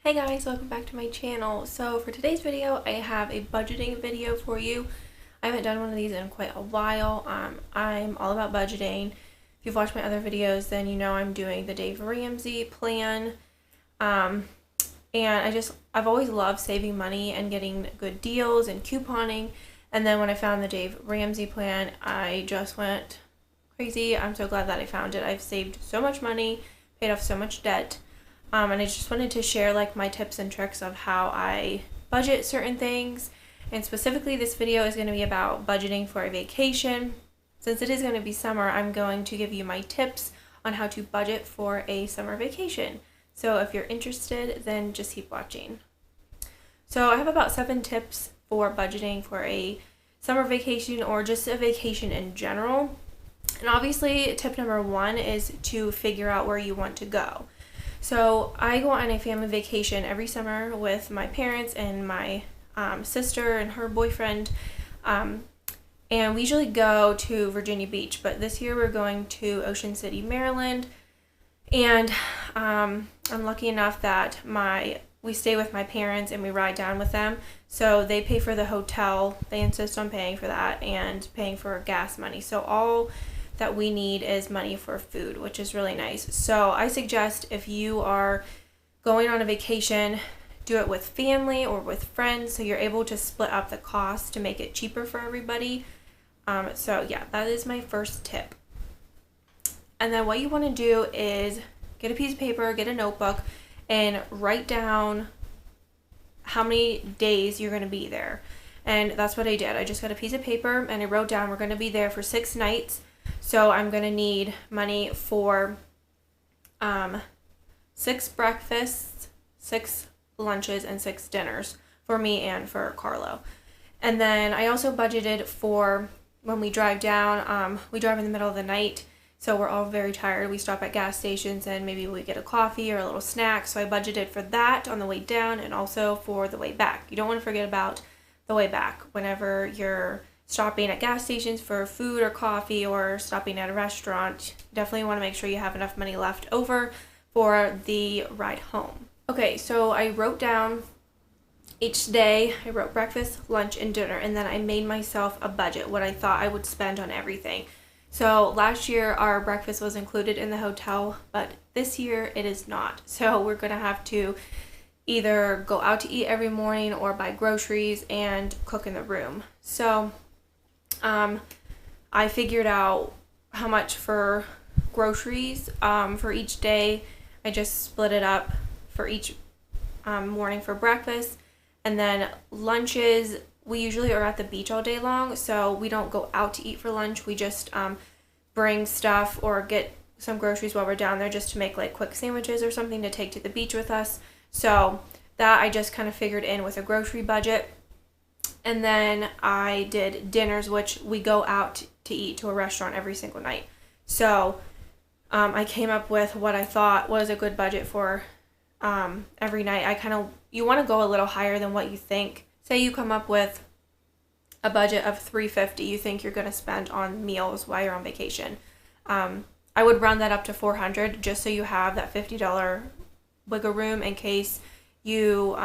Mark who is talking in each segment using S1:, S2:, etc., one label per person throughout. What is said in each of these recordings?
S1: Hey guys, welcome back to my channel. So for today's video, I have a budgeting video for you. I haven't done one of these in quite a while. I'm all about budgeting. If you've watched my other videos, then you know I'm doing the Dave Ramsey plan. And I've always loved saving money and getting good deals and couponing. And then when I found the Dave Ramsey plan, I just went crazy. I'm so glad that I found it. I've saved so much money, paid off so much debt. And I just wanted to share like my tips and tricks of how I budget certain things. And specifically this video is going to be about budgeting for a vacation. Since it is going to be summer, I'm going to give you my tips on how to budget for a summer vacation. So if you're interested, then just keep watching. So I have about 7 tips for budgeting for a summer vacation or just a vacation in general. And obviously tip number 1 is to figure out where you want to go. So I go on a family vacation every summer with my parents and my sister and her boyfriend, and we usually go to Virginia Beach, but this year we're going to Ocean City, Maryland, and I'm lucky enough that we stay with my parents and we ride down with them, so they pay for the hotel. They insist on paying for that and paying for gas money, so all that we need is money for food, which is really nice. So I suggest if you are going on a vacation, do it with family or with friends so you're able to split up the cost to make it cheaper for everybody. So yeah, that is my first tip. And then what you want to do is get a piece of paper, get a notebook, and write down how many days you're going to be there. And that's what I did. I just got a piece of paper and I wrote down we're going to be there for 6 nights. So I'm going to need money for 6 breakfasts, 6 lunches, and 6 dinners for me and for Carlo. And then I also budgeted for when we drive down. We drive in the middle of the night, so we're all very tired. We stop at gas stations and maybe we get a coffee or a little snack. So I budgeted for that on the way down and also for the way back. You don't want to forget about the way back whenever you're stopping at gas stations for food or coffee or stopping at a restaurant. Definitely want to make sure you have enough money left over for the ride home. Okay, so I wrote down each day. I wrote breakfast, lunch, and dinner, and then I made myself a budget, what I thought I would spend on everything. So last year our breakfast was included in the hotel, but this year it is not. So we're going to have to either go out to eat every morning or buy groceries and cook in the room. So I figured out how much for groceries for each day. I just split it up for each morning for breakfast, and then lunches, we usually are at the beach all day long, so we don't go out to eat for lunch. We just bring stuff or get some groceries while we're down there just to make like quick sandwiches or something to take to the beach with us. So that I just kind of figured in with a grocery budget. And then I did dinners, which we go out to eat to a restaurant every single night. So I came up with what I thought was a good budget for every night. You want to go a little higher than what you think. Say you come up with a budget of $350 you think you're going to spend on meals while you're on vacation. I would round that up to $400 just so you have that $50 wiggle room in case you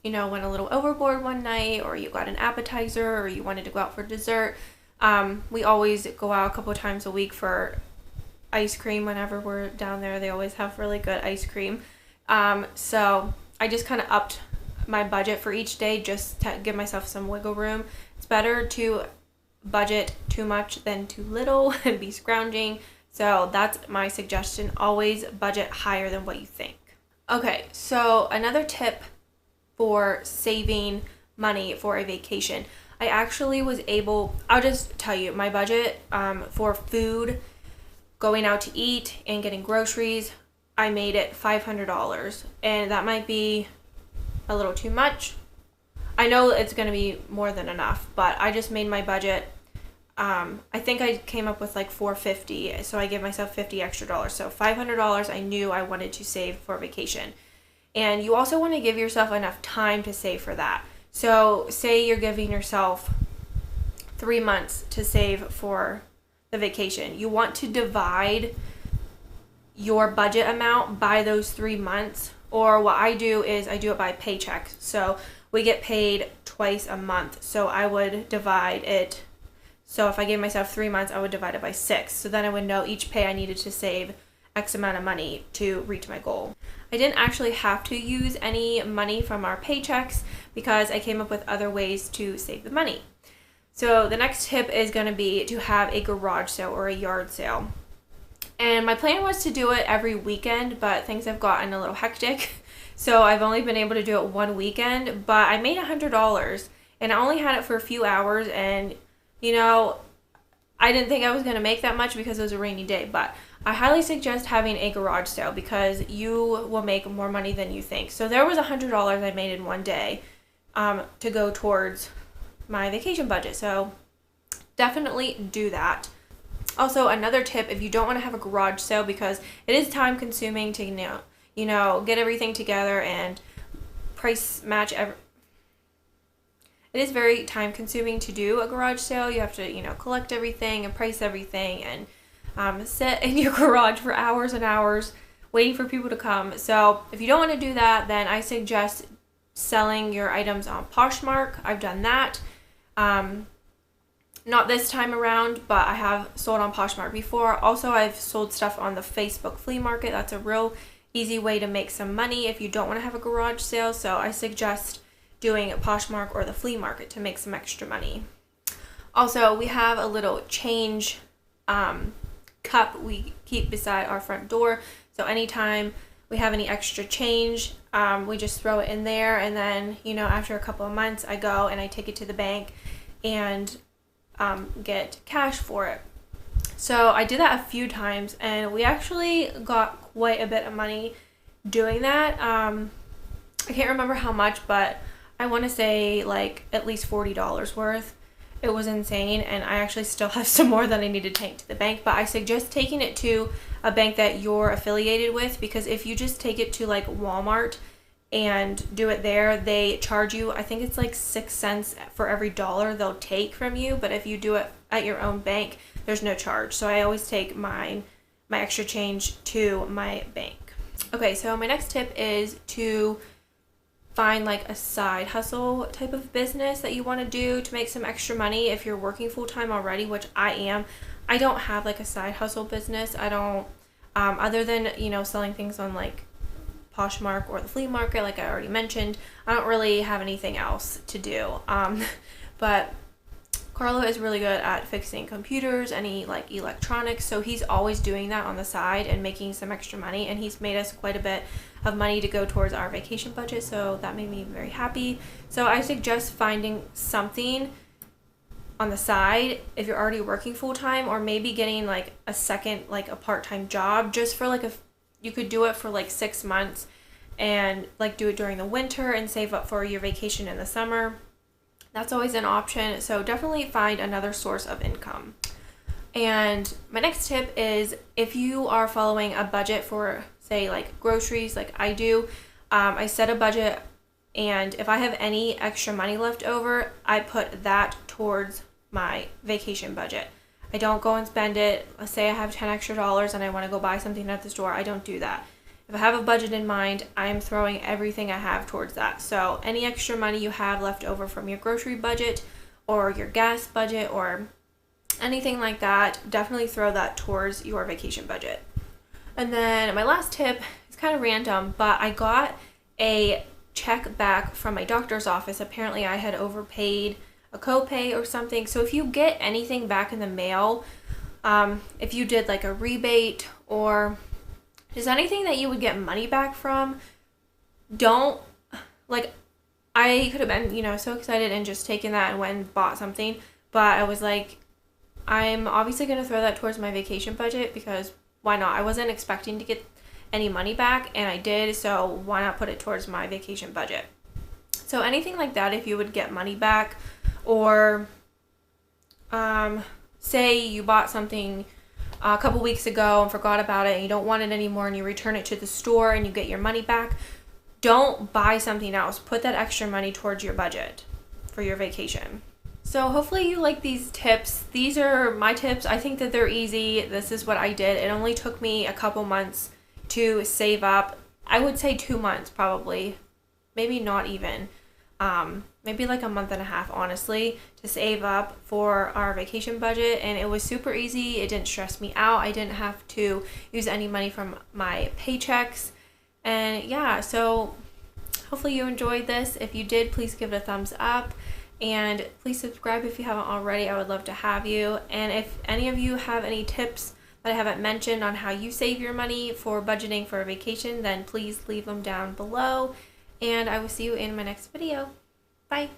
S1: went a little overboard one night, or you got an appetizer, or you wanted to go out for dessert. We always go out a couple times a week for ice cream whenever we're down there. They always have really good ice cream. So I just kind of upped my budget for each day just to give myself some wiggle room. It's better to budget too much than too little and be scrounging. So that's my suggestion. Always budget higher than what you think. Okay, so another tip for saving money for a vacation. I actually was able, I'll just tell you, my budget for food, going out to eat, and getting groceries, I made it $500. And that might be a little too much. I know it's going to be more than enough, but I just made my budget. I think I came up with like $450, so I gave myself $50 extra. So $500 I knew I wanted to save for vacation. And you also want to give yourself enough time to save for that. So say you're giving yourself 3 months to save for the vacation. You want to divide your budget amount by those 3 months or what I do is I do it by paycheck. So we get paid twice a month. So I would divide it. So if I gave myself 3 months, I would divide it by 6. So then I would know each pay I needed to save X amount of money to reach my goal. I didn't actually have to use any money from our paychecks because I came up with other ways to save the money. So the next tip is going to be to have a garage sale or a yard sale. And my plan was to do it every weekend, but things have gotten a little hectic. So I've only been able to do it one weekend, but I made $100 and I only had it for a few hours. And, you know, I didn't think I was going to make that much because it was a rainy day, but I highly suggest having a garage sale because you will make more money than you think. So there was $100 I made in one day to go towards my vacation budget. So definitely do that. Also, another tip, if you don't want to have a garage sale because it is time consuming to get everything together and price match it is very time consuming to do a garage sale. You have to collect everything and price everything and sit in your garage for hours and hours waiting for people to come. So if you don't want to do that, then I suggest selling your items on Poshmark. I've done that. Not this time around, but I have sold on Poshmark before. Also, I've sold stuff on the Facebook flea market. That's a real easy way to make some money if you don't want to have a garage sale. So I suggest doing Poshmark or the flea market to make some extra money. Also, we have a little change cup we keep beside our front door. So anytime we have any extra change, we just throw it in there. And then, after a couple of months, I go and I take it to the bank and get cash for it. So I did that a few times and we actually got quite a bit of money doing that. I can't remember how much, but I want to say like at least $40 worth. It was insane, and I actually still have some more that I need to take to the bank, but I suggest taking it to a bank that you're affiliated with, because if you just take it to like Walmart and do it there, they charge you, I think it's like 6 cents for every dollar they'll take from you, but if you do it at your own bank, there's no charge. So I always take my extra change to my bank. Okay, so my next tip is to find like a side hustle type of business that you want to do to make some extra money if you're working full-time already, which I am. I don't have like a side hustle business. I don't, other than, selling things on like Poshmark or the flea market, like I already mentioned, I don't really have anything else to do. But Carlo is really good at fixing computers, any like electronics, so he's always doing that on the side and making some extra money, and he's made us quite a bit of money to go towards our vacation budget, so that made me very happy. So I suggest finding something on the side if you're already working full-time, or maybe getting like a second, like a part-time job, just for like you could do it for like 6 months and like do it during the winter and save up for your vacation in the summer. That's always an option. So definitely find another source of income. And my next tip is, if you are following a budget for, say, like groceries, like I do, I set a budget, and if I have any extra money left over, I put that towards my vacation budget. I don't go and spend it. Let's say I have $10 extra and I want to go buy something at the store. I don't do that. If I have a budget in mind, I'm throwing everything I have towards that. So any extra money you have left over from your grocery budget or your gas budget or anything like that, definitely throw that towards your vacation budget. And then my last tip is kind of random, but I got a check back from my doctor's office. Apparently I had overpaid a copay or something. So if you get anything back in the mail, if you did like a rebate or just anything that you would get money back from, don't, like, I could have been, so excited and just taken that and went and bought something, but I was like, I'm obviously going to throw that towards my vacation budget, because why not? I wasn't expecting to get any money back, and I did, so why not put it towards my vacation budget? So anything like that, if you would get money back, or say you bought something a couple weeks ago and forgot about it and you don't want it anymore and you return it to the store and you get your money back, don't buy something else. Put that extra money towards your budget for your vacation. So hopefully you like these tips. These are my tips. I think that they're easy. This is what I did. It only took me a couple months to save up I would say 2 months probably, maybe not even. Maybe like a month and a half, honestly, to save up for our vacation budget. And it was super easy. It didn't stress me out. I didn't have to use any money from my paychecks. And yeah, so hopefully you enjoyed this. If you did, please give it a thumbs up. And please subscribe if you haven't already. I would love to have you. And if any of you have any tips that I haven't mentioned on how you save your money for budgeting for a vacation, then please leave them down below. And I will see you in my next video. Bye.